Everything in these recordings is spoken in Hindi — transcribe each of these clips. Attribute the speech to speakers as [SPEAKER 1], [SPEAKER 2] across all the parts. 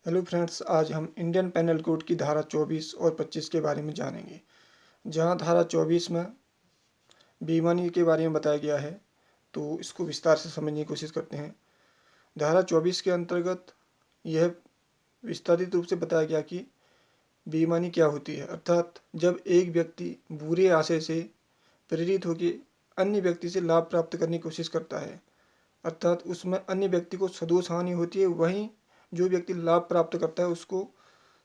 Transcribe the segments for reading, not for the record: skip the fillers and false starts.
[SPEAKER 1] हेलो फ्रेंड्स, आज हम इंडियन पेनल कोड की धारा 24 और 25 के बारे में जानेंगे। जहां धारा 24 में बेईमानी के बारे में बताया गया है, तो इसको विस्तार से समझने की कोशिश करते हैं। धारा 24 के अंतर्गत यह विस्तारित रूप से बताया गया कि बेईमानी क्या होती है, अर्थात जब एक व्यक्ति बुरे आशय से प्रेरित होकर अन्य व्यक्ति से लाभ प्राप्त करने की कोशिश करता है, अर्थात उसमें अन्य व्यक्ति को सदोष हानि होती है, वहीं जो व्यक्ति लाभ प्राप्त करता है उसको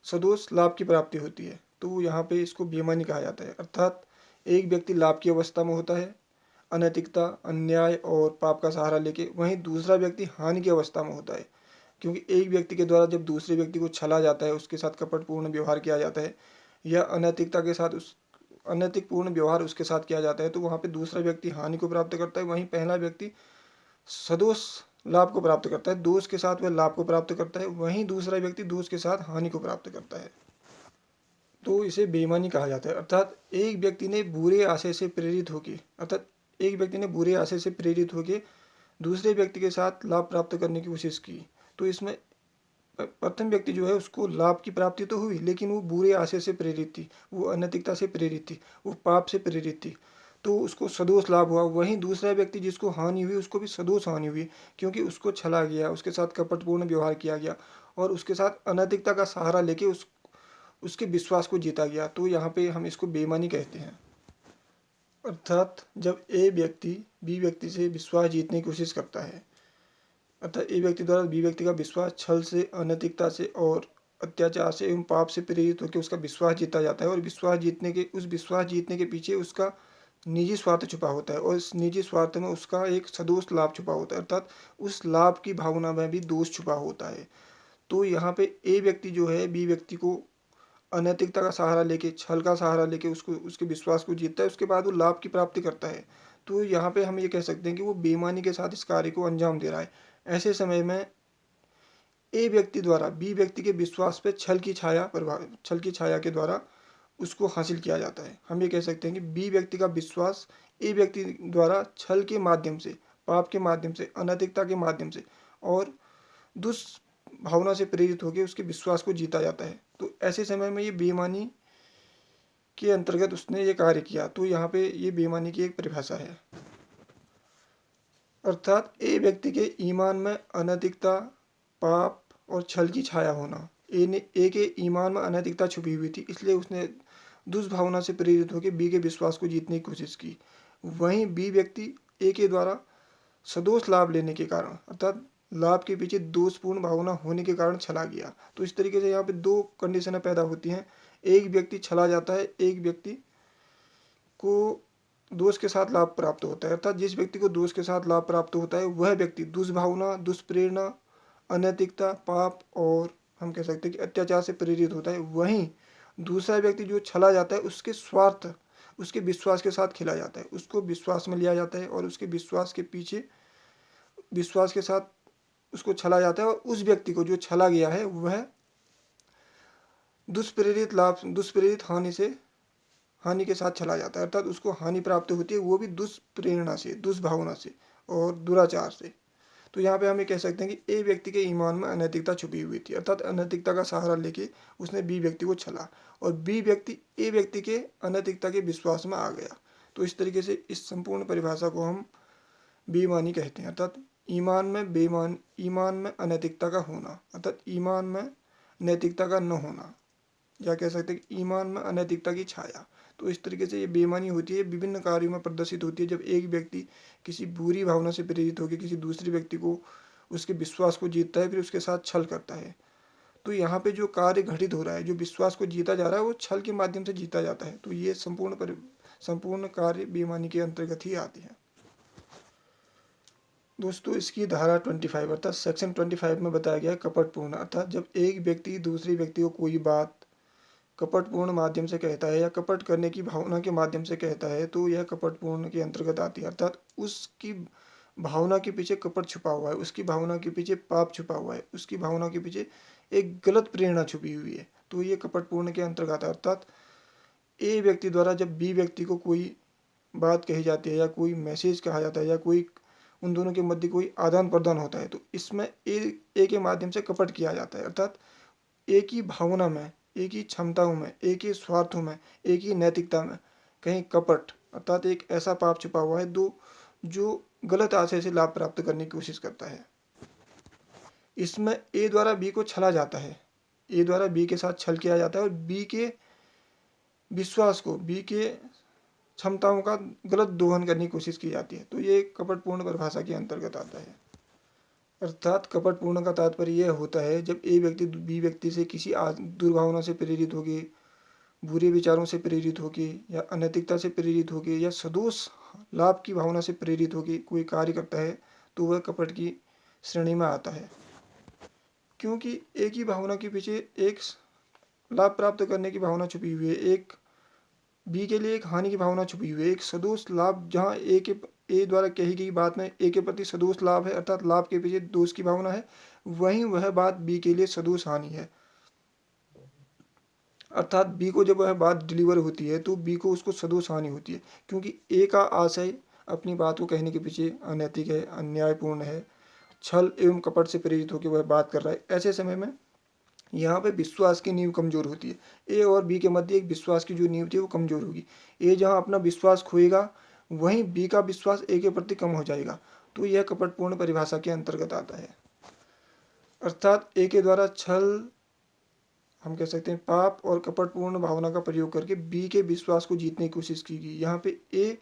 [SPEAKER 1] सदोष लाभ की प्राप्ति होती है। तो यहाँ पे इसको बेईमानी कहा जाता है। अर्थात एक व्यक्ति लाभ की अवस्था में होता है, अनैतिकता, अन्याय और पाप का सहारा लेके, वहीं दूसरा व्यक्ति हानि की अवस्था में होता है, क्योंकि एक व्यक्ति के द्वारा जब दूसरे व्यक्ति को छला जाता है, उसके साथ कपटपूर्ण व्यवहार किया जाता है या अनैतिकता के साथ उस अनैतिक पूर्ण व्यवहार उसके साथ किया जाता है, तो वहाँ पे दूसरा व्यक्ति हानि को प्राप्त करता है, वहीं पहला व्यक्ति सदोष लाभ को प्राप्त करता है। दोष के साथ वह लाभ को प्राप्त करता है, वहीं दूसरा व्यक्ति दोष के साथ हानि को प्राप्त करता है। तो इसे बेईमानी कहा जाता है। अर्थात एक व्यक्ति ने बुरे आशय से प्रेरित होकर अर्थात एक व्यक्ति ने बुरे आशय से प्रेरित होकर दूसरे व्यक्ति के साथ लाभ प्राप्त करने की कोशिश की, तो इसमें प्रथम व्यक्ति जो है उसको लाभ की प्राप्ति तो हुई, लेकिन वो बुरे आशय से प्रेरित थी, वो अनैतिकता से प्रेरित थी, वो पाप से प्रेरित थी, तो उसको सदोष लाभ हुआ। वहीं दूसरा व्यक्ति जिसको हानि हुई उसको भी सदोष हानि हुई, क्योंकि उसको छला गया, उसके साथ कपटपूर्ण व्यवहार किया गया और उसके साथ अनैतिकता का सहारा लेके उसके विश्वास को जीता गया। तो यहाँ पे हम इसको बेईमानी कहते हैं। अर्थात जब ए व्यक्ति बी व्यक्ति से विश्वास जीतने की कोशिश करता है, अर्थात ए व्यक्ति द्वारा बी व्यक्ति का विश्वास छल से, अनैतिकता से और अत्याचार से एवं पाप से प्रेरित होकर उसका विश्वास जीता जाता है, और विश्वास जीतने के पीछे उसका निजी स्वार्थ छुपा होता है, और इस निजी स्वार्थ में उसका एक सदोष लाभ छुपा होता है, अर्थात उस लाभ की भावना में भी दोष छुपा होता है। तो यहाँ पे ए व्यक्ति जो है बी व्यक्ति को अनैतिकता का सहारा लेके, छल का सहारा लेके उसको उसके विश्वास को जीतता है, उसके बाद वो लाभ की प्राप्ति करता है। तो यहाँ पे हम ये कह सकते हैं कि वो बेईमानी के साथ इस कार्य को अंजाम दे रहा है। ऐसे समय में ए व्यक्ति द्वारा बी व्यक्ति के विश्वास पे छल की छाया के द्वारा उसको हासिल किया जाता है। हम ये कह सकते हैं कि बी व्यक्ति का विश्वास ए व्यक्ति द्वारा छल के माध्यम से, पाप के माध्यम से, अनैतिकता के माध्यम से और दुष्भावना से प्रेरित होकर उसके विश्वास को जीता जाता है। तो ऐसे समय में ये बेईमानी के अंतर्गत उसने ये कार्य किया। तो यहाँ पे ये बेईमानी की एक परिभाषा है। अर्थात ए व्यक्ति के ईमान में अनैतिकता, पाप और छल की छाया होना। ए के ईमान में अनैतिकता छुपी हुई थी, इसलिए उसने दुष्भावना से प्रेरित होकर बी के विश्वास को जीतने की कोशिश की। वहीं बी व्यक्ति ए के द्वारा सदोष लाभ लेने के कारण, अर्थात लाभ के पीछे दोषपूर्ण भावना होने के कारण छला गया। तो इस तरीके से यहाँ पे दो कंडीशनें पैदा होती हैं। एक व्यक्ति छला जाता है, एक व्यक्ति को दोष के साथ लाभ प्राप्त होता है। अर्थात जिस व्यक्ति को दोष के साथ लाभ प्राप्त होता है वह व्यक्ति दुष्भावना, दुष्प्रेरणा, अनैतिकता, पाप और हम कह सकते हैं कि अत्याचार से प्रेरित होता है। वहीं दूसरा व्यक्ति जो छला जाता है उसके स्वार्थ, उसके विश्वास के साथ खिला जाता है, उसको विश्वास में लिया जाता है और उसके विश्वास के पीछे विश्वास के साथ उसको छला जाता है, और उस व्यक्ति को जो छला गया है वह दुष्प्रेरित हानि के साथ चला जाता है, अर्थात उसको हानि प्राप्त होती है, वो भी दुष्प्रेरणा से, दुष्भावना से और दुराचार से। तो यहाँ पे हम ये कह सकते हैं कि ए व्यक्ति के ईमान में अनैतिकता छुपी हुई थी, अर्थात अनैतिकता का सहारा लेके उसने बी व्यक्ति को छला और बी व्यक्ति ए व्यक्ति के अनैतिकता के विश्वास में आ गया। तो इस तरीके से इस संपूर्ण परिभाषा को हम बेईमानी कहते हैं। अर्थात ईमान में अनैतिकता का होना, अर्थात ईमान में नैतिकता का न होना, या कह सकते हैं कि ईमान में अनैतिकता की छाया। तो इस तरीके से ये बेईमानी होती है, विभिन्न कार्यों में प्रदर्शित होती है। जब एक व्यक्ति किसी बुरी भावना से प्रेरित होकर किसी दूसरे व्यक्ति को उसके विश्वास को जीतता है, फिर उसके साथ छल करता है। तो यहाँ पे जो कार्य घटित हो रहा है, जो विश्वास को जीता जा रहा है, वो छल के माध्यम से जीता जाता है। तो ये संपूर्ण कार्य बेईमानी के अंतर्गत ही आते हैं। दोस्तों, इसकी धारा 25 अर्थात सेक्शन 25 में बताया गया है कपटपूर्ण, अर्थात जब एक व्यक्ति दूसरे व्यक्ति को कोई बात कपटपूर्ण माध्यम से कहता है या कपट करने की भावना के माध्यम से कहता है, तो यह कपटपूर्ण के अंतर्गत आती है। अर्थात उसकी भावना के पीछे कपट छुपा हुआ है, उसकी भावना के पीछे पाप छुपा हुआ है, उसकी भावना के पीछे एक गलत प्रेरणा छुपी हुई है, तो ये कपटपूर्ण के अंतर्गत है। अर्थात ए व्यक्ति द्वारा जब बी व्यक्ति को कोई बात कही जाती है या कोई मैसेज कहा जाता है या कोई उन दोनों के मध्य कोई आदान प्रदान होता है, तो इसमें ए के माध्यम से कपट किया जाता है। अर्थात एक ही भावना में, एक ही क्षमताओं में, एक ही स्वार्थों में, एक ही नैतिकता में कहीं कपट अर्थात एक ऐसा पाप छुपा हुआ है जो गलत आशय से लाभ प्राप्त करने की कोशिश करता है। इसमें ए द्वारा बी को छला जाता है, ए द्वारा बी के साथ छल किया जाता है और बी के विश्वास को, बी के क्षमताओं का गलत दोहन करने की कोशिश की जाती है। तो ये कपटपूर्ण परिभाषा के अंतर्गत आता है। अर्थात कपटपूर्ण का तात्पर्य यह होता है जब ए व्यक्ति बी व्यक्ति से किसी दुर्भावना से प्रेरित होगी, बुरे विचारों से प्रेरित होगी या अनैतिकता से प्रेरित होगी या सदोष लाभ की भावना से प्रेरित होगी कोई कार्य करता है तो वह कपट की श्रेणी में आता है। क्योंकि एक ही भावना के पीछे एक लाभ प्राप्त करने की भावना छुपी हुई है, एक बी के लिए एक हानि की भावना छुपी हुई है, एक सदोष लाभ, जहाँ ए द्वारा कही गई बात में ए के प्रति सदोष लाभ है अर्थात लाभ के पीछे दोष की भावना है, वहीं वह बात बी के लिए सदोष हानि है। अर्थात बी को जब वह बात डिलीवर होती है तो बी को उसको सदोष हानि होती है, क्योंकि ए का आशय अपनी बात को कहने के पीछे अनैतिक है, अन्यायपूर्ण है, छल एवं कपट से प्रेरित होकर वह बात कर रहा है। ऐसे समय में यहाँ पे विश्वास की नींव कमजोर होती है। ए और बी के मध्य एक विश्वास की जो नींव थी वो कमजोर होगी। ए जहाँ अपना विश्वास खोएगा वहीं बी का विश्वास ए के प्रति कम हो जाएगा। तो यह कपटपूर्ण परिभाषा के अंतर्गत आता है। अर्थात ए के द्वारा छल, हम कह सकते हैं पाप और कपटपूर्ण भावना का प्रयोग करके बी के विश्वास को जीतने की कोशिश की गई। यहाँ पे ए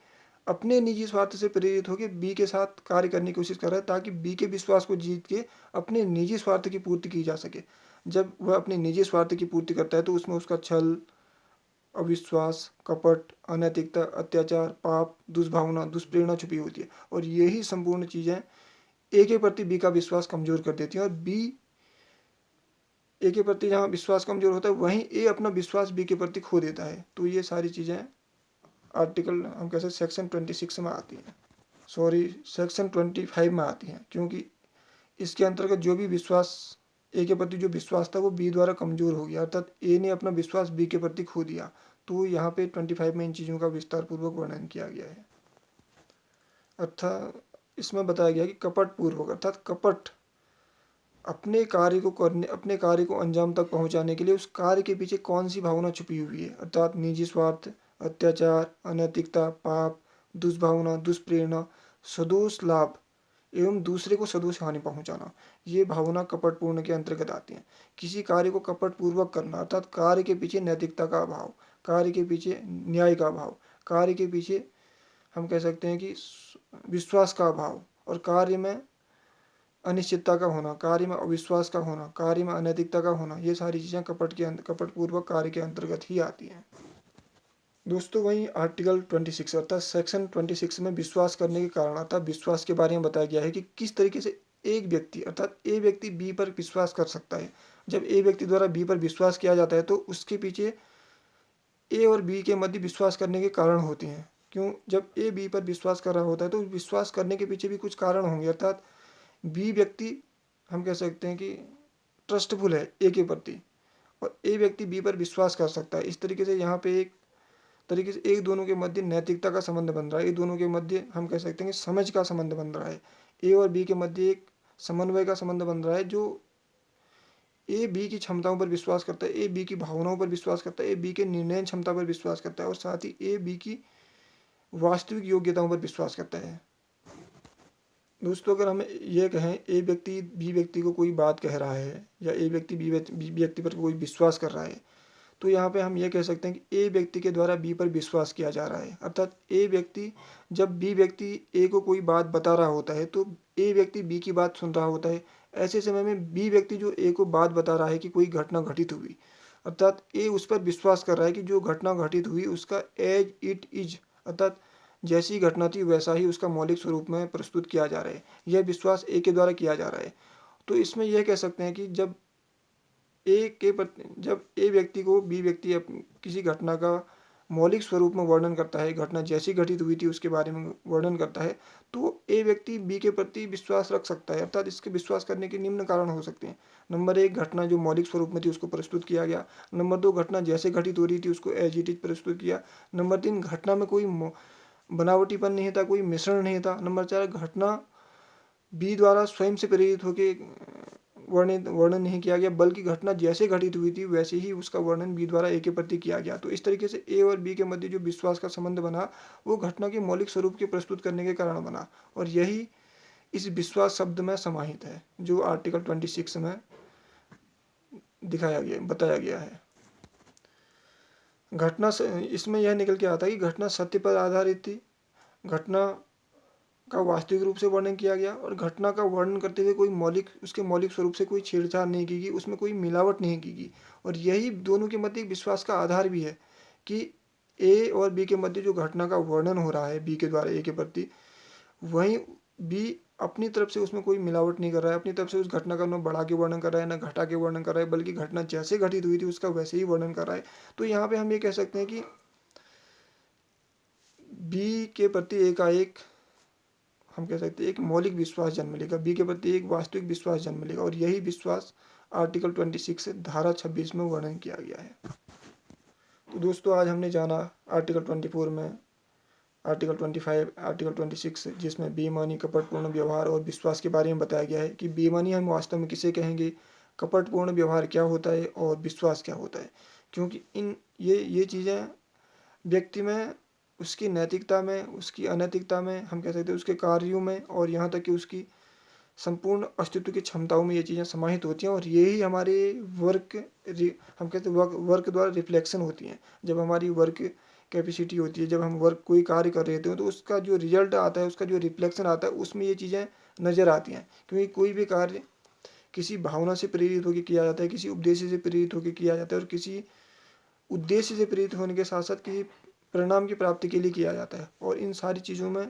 [SPEAKER 1] अपने निजी स्वार्थ से प्रेरित होकर बी के साथ कार्य करने की कोशिश कर रहा है ताकि बी के विश्वास को जीत के अपने निजी स्वार्थ की पूर्ति की जा सके। जब वह अपने निजी स्वार्थ की पूर्ति करता है तो उसमें उसका छल, अविश्वास, कपट, अनैतिकता, अत्याचार, पाप, दुष्भावना, दुष्प्रेरणा छुपी होती है और यही संपूर्ण चीजें ए के प्रति बी का विश्वास कमजोर कर देती हैं और बी ए के प्रति जहाँ विश्वास कमजोर होता है वहीं ए अपना विश्वास बी के प्रति खो देता है। तो ये सारी चीजें आर्टिकल हम कह सकते सेक्शन 26 में आती हैं, सेक्शन 25 में आती हैं, क्योंकि इसके अंतर्गत जो भी विश्वास ए के प्रति जो विश्वास था वो बी द्वारा कमजोर हो गया अर्थात ए ने अपना विश्वास बी के प्रति खो दिया। तो यहाँ पे 25 में इन चीज़ों का विस्तार पूर्वक वर्णन किया गया है। अर्थात इसमें बताया गया कि कपट पूर्वक अर्थात कपट अपने कार्य को अंजाम तक पहुंचाने के लिए उस कार्य के पीछे कौन सी भावना छुपी हुई है अर्थात निजी स्वार्थ, अत्याचार, अनैतिकता, पाप, दुष्भावना, दुष्प्रेरणा, सदोष लाभ एवं दूसरे को सदोष हानि पहुंचाना, ये भावना कपटपूर्ण के अंतर्गत आती है। किसी कार्य को कपटपूर्वक करना अर्थात कार्य के पीछे नैतिकता का अभाव, कार्य के पीछे न्याय का अभाव, कार्य के पीछे हम कह सकते हैं कि विश्वास का अभाव और कार्य में अनिश्चितता का होना, कार्य में अविश्वास का होना, कार्य में अनैतिकता का होना, ये सारी चीज़ें कपटपूर्वक कार्य के अंतर्गत ही आती हैं। दोस्तों वहीं आर्टिकल 26 अर्थात सेक्शन 26 में विश्वास करने के कारण अर्थात विश्वास के बारे में बताया गया है कि किस तरीके से एक व्यक्ति अर्थात ए व्यक्ति बी पर विश्वास कर सकता है। जब ए व्यक्ति द्वारा बी पर विश्वास किया जाता है तो उसके पीछे ए और बी के मध्य विश्वास करने के कारण होते हैं। क्यों? जब ए बी पर विश्वास कर रहा होता है तो विश्वास करने के पीछे भी कुछ कारण होंगे अर्थात बी व्यक्ति हम कह सकते हैं कि ट्रस्टफुल है ए के प्रति और ए व्यक्ति बी पर विश्वास कर सकता है। इस तरीके से यहाँ पे एक तरीके से एक दोनों के मध्य नैतिकता का संबंध बन रहा है, एक दोनों के मध्य हम कह सकते हैं कि समझ का संबंध बन रहा है। ए और बी के मध्य एक समन्वय का संबंध बन रहा है जो ए बी की क्षमताओं पर विश्वास करता है, ए बी की भावनाओं पर विश्वास करता है, ए बी के निर्णय क्षमता पर विश्वास करता है और साथ ही ए बी की वास्तविक योग्यताओं पर विश्वास करता है। दोस्तों अगर हम ये कहें ए व्यक्ति बी व्यक्ति को कोई बात कह रहा है या ए व्यक्ति बी व्यक्ति पर कोई विश्वास कर रहा है तो यहाँ पे हम ये कह सकते हैं कि ए व्यक्ति के द्वारा बी पर विश्वास किया जा रहा है। अर्थात ए व्यक्ति जब बी व्यक्ति ए को कोई बात बता रहा होता है तो ए व्यक्ति बी की बात सुन रहा होता है। ऐसे समय में बी व्यक्ति जो ए को बात बता रहा है कि कोई घटना घटित हुई अर्थात ए उस पर विश्वास कर रहा है कि जो घटना घटित हुई उसका एज इट इज अर्थात जैसी घटना थी वैसा ही उसका मौलिक स्वरूप में प्रस्तुत किया जा रहा है। यह विश्वास ए के द्वारा किया जा रहा है। तो इसमें यह कह सकते हैं कि जब ए व्यक्ति को बी व्यक्ति किसी घटना का मौलिक स्वरूप में वर्णन करता है, घटना जैसी घटित हुई थी उसके बारे में वर्णन करता है, तो ए व्यक्ति बी के प्रति विश्वास रख सकता है। अर्थात इसके विश्वास करने के निम्न कारण हो सकते हैं। नंबर 1, घटना जो मौलिक स्वरूप में थी उसको प्रस्तुत किया गया। नंबर 2, घटना जैसे घटित हो रही थी उसको एज इट इज प्रस्तुत किया। नंबर 3, घटना में कोई बनावटीपन नहीं था, कोई मिश्रण नहीं था। नंबर 4, घटना बी द्वारा स्वयं से प्रेरित होकर वर्णन नहीं किया गया, बल्कि घटना जैसे घटित हुई थी वैसे ही उसका वर्णन बी द्वारा ए के प्रति किया गया। तो इस तरीके से ए और बी के मध्य जो विश्वास का संबंध बना वो घटना के मौलिक स्वरूप के प्रस्तुत करने के कारण बना, और यही इस विश्वास शब्द में समाहित है जो आर्टिकल 26 में बताया गया है। घटना इसमें यह निकल के आता है कि घटना सत्य पर आधारित थी, घटना का वास्तविक रूप से वर्णन किया गया, और घटना का वर्णन करते हुए कोई उसके मौलिक स्वरूप से कोई छेड़छाड़ नहीं की गई, उसमें कोई मिलावट नहीं की गई। और यही दोनों के मध्य विश्वास का आधार भी है कि ए और बी के मध्य जो घटना का वर्णन हो रहा है बी के द्वारा ए के प्रति, वहीं बी अपनी तरफ से उसमें कोई मिलावट नहीं कर रहा है, अपनी तरफ से उस घटना का न बढ़ा के वर्णन कर रहा है न घटा के वर्णन कर रहा है, बल्कि घटना जैसे घटित हुई थी उसका वैसे ही वर्णन कर रहा है। तो यहाँ पे हम ये कह सकते हैं कि बी के प्रति एकाएक हम कह सकते हैं एक मौलिक विश्वास जन्म लेगा, बी के प्रति एक वास्तविक विश्वास जन्म लेगा, और यही विश्वास आर्टिकल 26 धारा 26 में वर्णन किया गया है। तो दोस्तों आज हमने जाना आर्टिकल 24 में आर्टिकल 25, आर्टिकल 26 जिसमें बेईमानी, कपटपूर्ण व्यवहार और विश्वास के बारे में बताया गया है कि बेईमानी हम वास्तव में किसे कहेंगे, कपटपूर्ण व्यवहार क्या होता है और विश्वास क्या होता है। क्योंकि ये चीज़ें व्यक्ति में उसकी नैतिकता में, उसकी अनैतिकता में, हम कह सकते हैं उसके कार्यों में, और यहाँ तक कि उसकी संपूर्ण अस्तित्व की क्षमताओं में ये चीज़ें समाहित होती हैं, और यही हमारे हम कहते हैं वर्क द्वारा रिफ्लेक्शन होती हैं। जब हमारी वर्क कैपेसिटी होती है, जब हम कोई कार्य कर रहे होते हैं तो उसका जो रिजल्ट आता है, उसका जो रिफ्लेक्शन आता है, उसमें ये चीज़ें नज़र आती हैं। क्योंकि कोई भी कार्य किसी भावना से प्रेरित होकर किया जाता है, किसी उद्देश्य से प्रेरित होकर किया जाता है, और किसी उद्देश्य से प्रेरित होने के साथ साथ किसी परिणाम की प्राप्ति के लिए किया जाता है। और इन सारी चीज़ों में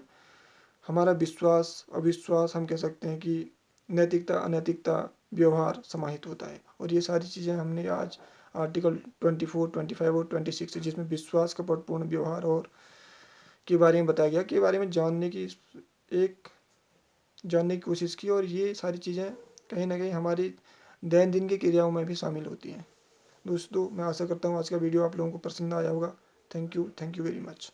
[SPEAKER 1] हमारा विश्वास, अविश्वास, हम कह सकते हैं कि नैतिकता, अनैतिकता, व्यवहार समाहित होता है। और ये सारी चीज़ें हमने आज आर्टिकल 24, 25 और 26 जिसमें विश्वास, कपटपूर्ण व्यवहार और के बारे में बताया गया के बारे में जानने की कोशिश की, और ये सारी चीज़ें कहीं ना कहीं हमारी दैनंदिन की क्रियाओं में भी शामिल होती हैं। दोस्तों मैं आशा करता हूँ आज का वीडियो आप लोगों को पसंद आया होगा। Thank you very much.